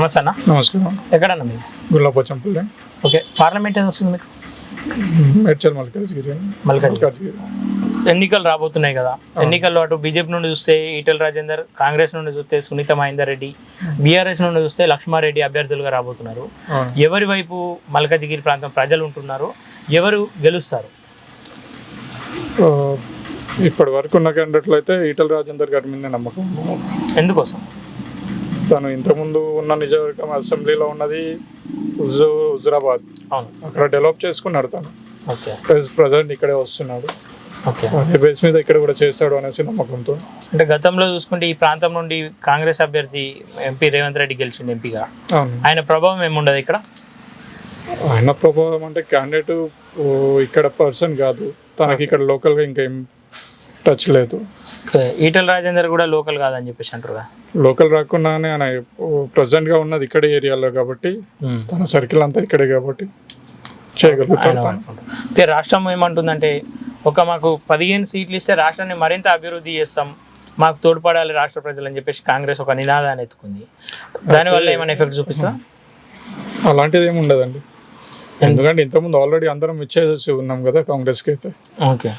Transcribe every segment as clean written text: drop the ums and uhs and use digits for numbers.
నమస్తే అన్న. నమస్కారం. ఎక్కడన్నా మీరు? గుల్లాపోచంపల్లి. ఓకే, పార్లమెంట్ ఏది వస్తుంది మీకు? మేడ్చల్ మల్కాజ్గిరి. ఎన్నికలు రాబోతున్నాయి కదా, ఎన్నికల్లో అటు బీజేపీ నుండి చూస్తే ఈటెల రాజేందర్, కాంగ్రెస్ నుండి చూస్తే సునీత మహేందర్ రెడ్డి, బీఆర్ఎస్ నుండి చూస్తే లక్ష్మారెడ్డి అభ్యర్థులుగా రాబోతున్నారు. ఎవరి వైపు మల్కాజ్గిరి ప్రాంతం ప్రజలు ఉంటున్నారు, ఎవరు గెలుస్తారు? ఇప్పటి వరకు ఉన్న క్యాండిడేట్లు అయితే ఈటెల రాజేందర్ గారి మీద నమ్మకం. ఎందుకోసం? తను ఇంతకుముందు ఉన్న నియోజకవర్గం అసెంబ్లీలో ఉన్నది హుజురాబాద్. అవును, అక్కడ డెవలప్ చేసుకున్నాడు తను. ఓకే, ప్రజెంట్ ఇక్కడే వస్తున్నాడు. ఓకే, అదే బేస్ మీద ఇక్కడ కూడా చేస్తాడు అనేసి నమ్మకంతో. అంటే గతంలో చూసుకుంటే ఈ ప్రాంతం నుండి కాంగ్రెస్ అభ్యర్థి ఎంపీ రేవంత్ రెడ్డి గెలిచింది ఎంపీగా. అవును, ఆయన ప్రభావం ఏముండదు ఇక్కడ? ఆయన ప్రభావం అంటే క్యాండిడేట్ ఇక్కడ పర్సన్ కాదు, తనకి ఇక్కడ లోకల్గా ఇంకేం టచ్ లేదు. ఈటెల రాజేందర్ కూడా లోకల్ కాదని చెప్పేసి అంటారు. లోకల్ రాకుండానే ఆయన ప్రెసిడెంట్గా ఉన్నది ఇక్కడే ఏరియాలో కాబట్టి తన సర్కిల్ అంతా ఇక్కడే కాబట్టి చేయగలుగుతారు. రాష్ట్రం ఏమంటుందంటే, మాకు 15 సీట్లు ఇస్తే రాష్ట్రాన్ని మరింత అభివృద్ధి చేస్తాం, మాకు తోడ్పడాలి రాష్ట్ర ప్రజలు అని చెప్పేసి కాంగ్రెస్ ఒక నినాదాన్ని ఎత్తుకుంది. దానివల్ల ఏమైనా ఎఫెక్ట్ చూపిస్తా? అలాంటిది ఏమి ఉండదండి, ఎందుకంటే ఇంతకుముందు ఆల్రెడీ అందరం ఇచ్చేసి ఉన్నాం కదా కాంగ్రెస్కి అయితే. ఓకే,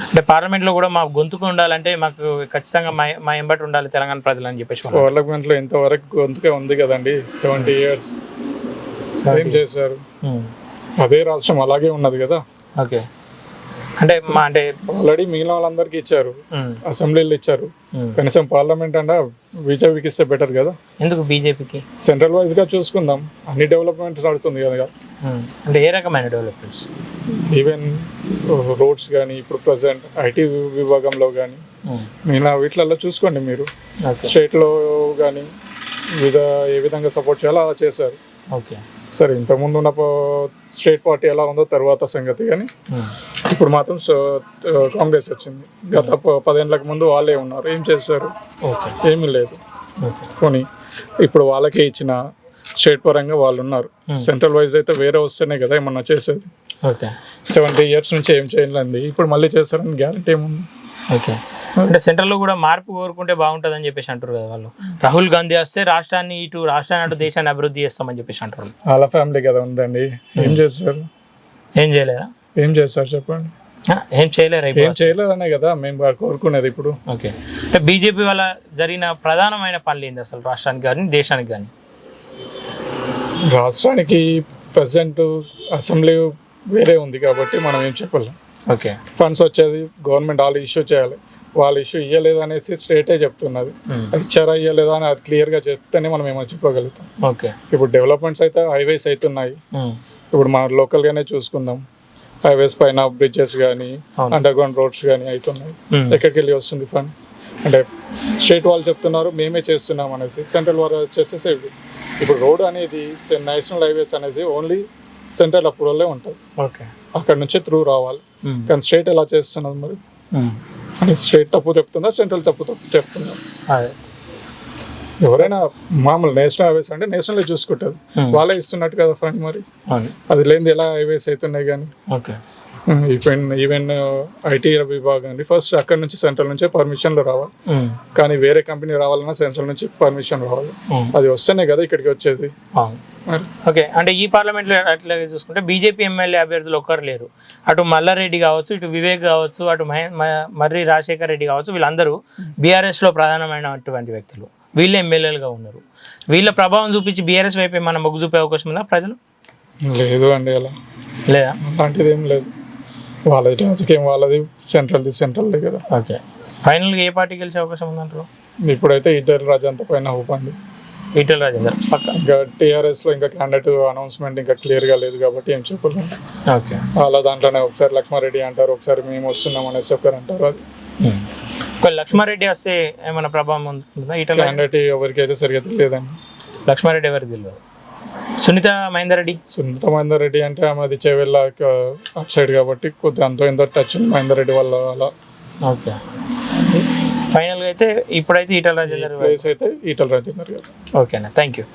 అంటే పార్లమెంట్లో కూడా మాకు గొంతుకు ఉండాలంటే మాకు ఖచ్చితంగా మా ఎంబటి ఉండాలి తెలంగాణ ప్రజలు అని చెప్పేసి. పార్లమెంట్లో ఇంతవరకు గొంతుకే ఉంది కదండి, 70 years ఏం చేశారు? అదే రాష్ట్రం అలాగే ఉన్నది కదా. ఓకే, అంటే ఆల్రెడీ మిగిలిన వాళ్ళందరికీ ఇచ్చారు, అసెంబ్లీలో ఇచ్చారు, కనీసం పార్లమెంట్ అంటే బీజేపీకి ఇస్తే బెటర్ కదా. ఎందుకు బీజేపీకి? సెంట్రల్ వైజ్ గా చూసుకుందాం, అన్ని డెవలప్మెంట్ నడుతుంది కదా. అంటే ఏ రకమైన డెవలప్మెంట్స్? ఈవెన్ రోడ్స్ కానీ, ఇప్పుడు ప్రజెంట్ ఐటీ విభాగంలో కానీ, మిగిలిన వీటిలలో చూసుకోండి మీరు. స్టేట్లో కానీ ఏ విధంగా సపోర్ట్ చేయాలో అలా చేశారు. ఓకే, సరే, ఇంతకుముందు ఉన్న స్టేట్ పార్టీ ఎలా ఉందో తర్వాత సంగతి, కానీ ఇప్పుడు మాత్రం కాంగ్రెస్ వచ్చింది. గత 10 ఏళ్ళకి ముందు వాళ్ళే ఉన్నారు, ఏం చేస్తారు? ఏమీ లేదు. పోనీ ఇప్పుడు వాళ్ళకే ఇచ్చిన స్టేట్ పరంగా వాళ్ళు ఉన్నారు, సెంట్రల్ వైజ్ అయితే వేరే వస్తేనే కదా ఏమన్నా చేసేది. 70 years నుంచి ఏం చేయలేదు, ఇప్పుడు మళ్ళీ చేస్తారని గ్యారంటీ ఏముంది? ఓకే, అంటే సెంట్రల్లో కూడా మార్పు కోరుకుంటే బాగుంటుంది అని చెప్పేసి అంటారు కదా వాళ్ళు. రాహుల్ గాంధీ వస్తే రాష్ట్రాన్ని అటు దేశాన్ని అభివృద్ధి చేస్తామని చెప్పేసి అంటారు. వాళ్ళ ఫ్యామిలీ కదా ఉందండి, ఏం చేస్తారు? ఏం చేయలేదా? ఏం చేస్తారు చెప్పండి? ఏం చేయలేరు, ఏం చేయలేదనే కదా మేము కోరుకునేది ఇప్పుడు. ఓకే, అంటే బీజేపీ వల్ల జరిగిన ప్రధానమైన పనులు ఏంది అసలు రాష్ట్రానికి కానీ దేశానికి కానీ? రాష్ట్రానికి ప్రజెంట్ అసెంబ్లీ వేరే ఉంది కాబట్టి మనం ఏం చెప్పలేం. ఓకే, ఫండ్స్ వచ్చేది గవర్నమెంట్ వాళ్ళు ఇష్యూ చేయాలి, వాళ్ళు ఇష్యూ ఇవ్వలేదు అనేసి స్టేటే చెప్తున్నది. ఇచ్చారా ఇవ్వలేదా అని అది క్లియర్గా చెప్తేనే మనం ఏమో చెప్పగలుగుతాం. ఓకే, ఇప్పుడు డెవలప్మెంట్స్ అయితే హైవేస్ అవుతున్నాయి, ఇప్పుడు మన లోకల్గానే చూసుకుందాం, హైవేస్ పైన బ్రిడ్జెస్ కానీ అండర్ గ్రౌండ్ రోడ్స్ కానీ అవుతున్నాయి. ఎక్కడికి వెళ్ళి వస్తుంది ఫండ్? అంటే స్టేట్ వాళ్ళు చెప్తున్నారు మేమే చేస్తున్నాం అనేసి, సెంట్రల్ వాళ్ళు వచ్చేసేసి ఇప్పుడు రోడ్ అనేది నేషనల్ హైవేస్ అనేది ఓన్లీ సెంట్రల్ అప్రూవల్లే ఉంటుంది. ఓకే, అక్కడ నుంచి త్రూ రావాలి, కానీ స్టేట్ ఎలా చేస్తున్నది మరి? అని స్టేట్ తప్పు చెప్తుందా, సెంట్రల్ తప్పు చెప్తుందా? ఎవరైనా మామూలు నేషనల్ హైవేస్ అంటే నేషనల్ చూసుకుంటారు, వాళ్ళే ఇస్తున్నట్టు కదా ఫండ్, మరి అది లేనిది ఎలా హైవేస్ అవుతున్నాయి? కానీ ఈవెన్ ఐటీ విభాగం ఫస్ట్ అక్కడ నుంచి సెంట్రల్ నుంచే పర్మిషన్లు రావాలి, కానీ వేరే కంపెనీ రావాలన్నా సెంట్రల్ నుంచి పర్మిషన్ రావాలి, అది వస్తేనే కదా ఇక్కడికి వచ్చేది. ఓకే, అంటే ఈ పార్లమెంట్లో అట్లాగే చూసుకుంటే బీజేపీ ఎమ్మెల్యే అభ్యర్థులు ఒక్కరు లేరు. అటు మల్లారెడ్డి కావచ్చు, ఇటు వివేక్ కావచ్చు, అటు మర్రి రాజశేఖర్ రెడ్డి కావచ్చు, వీళ్ళందరూ బీఆర్ఎస్లో ప్రధానమైనటువంటి వ్యక్తులు. వీళ్ళే ఎమ్మెల్యేలుగా ఉన్నారు. వీళ్ళ ప్రభావం చూపించి బీఆర్ఎస్ వైపు ఏమన్నా మొగ్గు చూపే అవకాశం ఉందా ప్రజలు? లేదు అండి, అలా లేదా, అలాంటిది ఏం లేదు. వాళ్ళది రాజకీయం వాళ్ళది, సెంట్రల్ది కదా. ఓకే, ఫైనల్గా ఏ పార్టీ గెలిచే అవకాశం ఉందంటారు? ఇప్పుడైతే ఈటెల రాజేందర్ పైన ఊపండి. ఈటెల రాజేందర్ పక్క. ఇంకా టీఆర్ఎస్లో ఇంకా క్యాండిడేట్ అనౌన్స్మెంట్ ఇంకా క్లియర్గా లేదు కాబట్టి ఏం చెప్పలేము. ఓకే, అలా దాంట్లోనే ఒకసారి లక్ష్మారెడ్డి అంటారు, ఒకసారి మేము వస్తున్నాం అనేసి ఒకరు అంటారు. అది లక్ష్మారెడ్డి వస్తే ఏమైనా ప్రభావం ఉంటుందా? ఈటెల క్యాండిడేట్ ఎవరికైతే సరిగ్గా తెలియదండి. లక్ష్మారెడ్డి ఎవరికి తెలియదు. సునీత మహేందర్ రెడ్డి అంటే ఆమెది చేవెళ్ళ అటు సైడ్ కాబట్టి కొద్దిగా అంతో ఎంతో టచ్ ఉంది మహేందర్ రెడ్డి వల్ల అలా. ఓకే, ఫైనల్గా అయితే ఇప్పుడైతే ఈటెల రాజేందర్ ప్లేస్ అయితే ఈటెల రాజేందర్ గారు. ఓకేనా, థ్యాంక్ యూ.